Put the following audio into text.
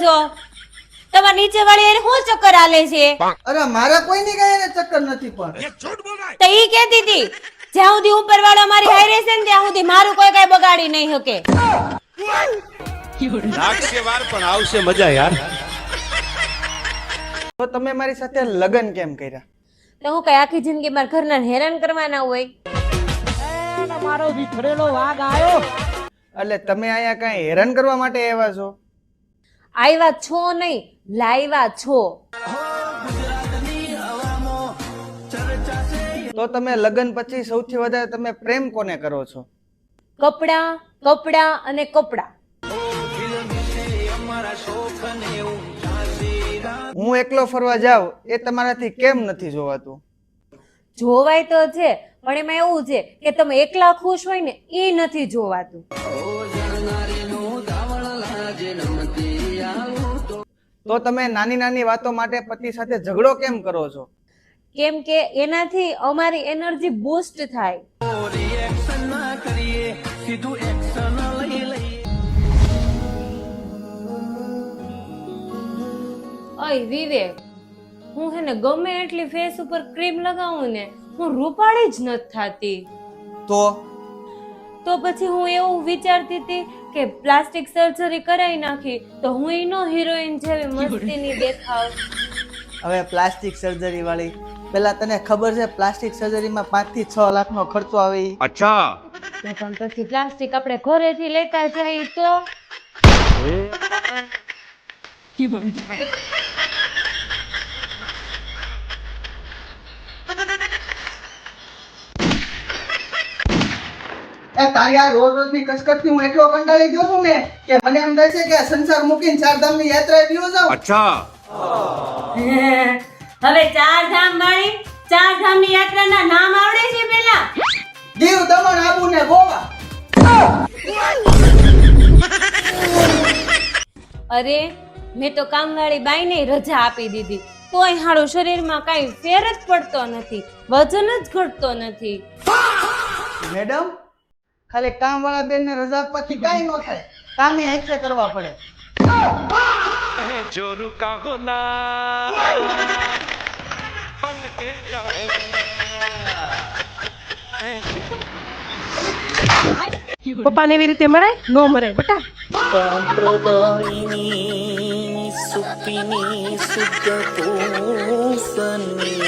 છો? તમાર નીચે વાળી એને શું ચક્કર આલે છે? અરે મારા કોઈની કઈ એને ચક્કર નથી પણ તો ઈ કહેતી હતી જ્યાં સુધી ઉપર વાળો મારી હારે છે ને ત્યાં સુધી મારું કોઈ કઈ બગાડી નહીં શકે. લાગશે વાર પણ આવશે મજા યાર. તો તમે મારી સાથે લગ્ન કેમ કર્યા? તો હું કઈ આખી જિંદગી મારા ઘરના હેરાન કરવાના હોય? મારો વિખરેલો વાઘ આવ્યો. એટલે તમે અહીંયા કઈ હેરાન કરવા માટે આવ્યા છો? આવ્યા છો નહીં, લાવ્યા છો. તો તમે લગ્ન પછી સૌથી વધારે તમે પ્રેમ કોને કરો છો? કપડા, કપડા અને કપડા. હું એકલો ફરવા જાઉં એ તમારાથી કેમ નથી જોવાતું? જોવાય તો છે પણ એમાં એવું છે કે તમે એકલા ખુશ હોય ને એ નથી જોવાતું. તો તમે નાની નાની વાતો માટે પતિ સાથે ઝઘડો કેમ કરો છો? કેમ કે એનાથી અમારી એનર્જી બૂસ્ટ થાય. ઓય વિવેક, હું હે ને ગમે એટલી ફેસ ઉપર ક્રીમ લગાવું ને હું રૂપાળી જ નથી થાતી. તો પછી હું એવું વિચારતી હતી કે પ્લાસ્ટિક સર્જરી કરાવી નાખી તો હું નો હિરોઈન જેવી મસ્તીની દેખાવ. હવે પ્લાસ્ટિક સર્જરી વાળી, પેલા તને ખબર છે પ્લાસ્ટિક સર્જરીમાં 5 થી 6 લાખનો ખર્ચો આવે? અચ્છા. પણ પછી પ્લાસ્ટિક આપણે ઘરેથી લેતા જઈએ તો તારી આ રોજ રોજની કસકટથી હું એટલો કંટાળી ગયો છું ને કે મને એમ થાય છે કે સંસાર મૂકીને ચારધામની યાત્રાએ ગયો જાઉં. અચ્છા. હવે ચારધામ વાળી ચારધામની યાત્રાના નામ આવડે છે પેલા? દીવ, દમણ, આબુ ને ગોવા. અરે મેં તો કામવાળી બાઈને રજા આપી દીધી તોય હારું શરીરમાં કાંઈ ફેર જ પડતો નથી, વજન જ ઘટતો નથી. મેડમ, ખાલી કામવાળા બેનને રજા આપવાથી કાંઈ ન થાય, કામે હાથે કરવા પડે. જોરુ કાહો ના પપ્પાને એવી રીતે મરાય નો મરાય બેટા. સંપ્રદાયની સુખીની સુખ પોષની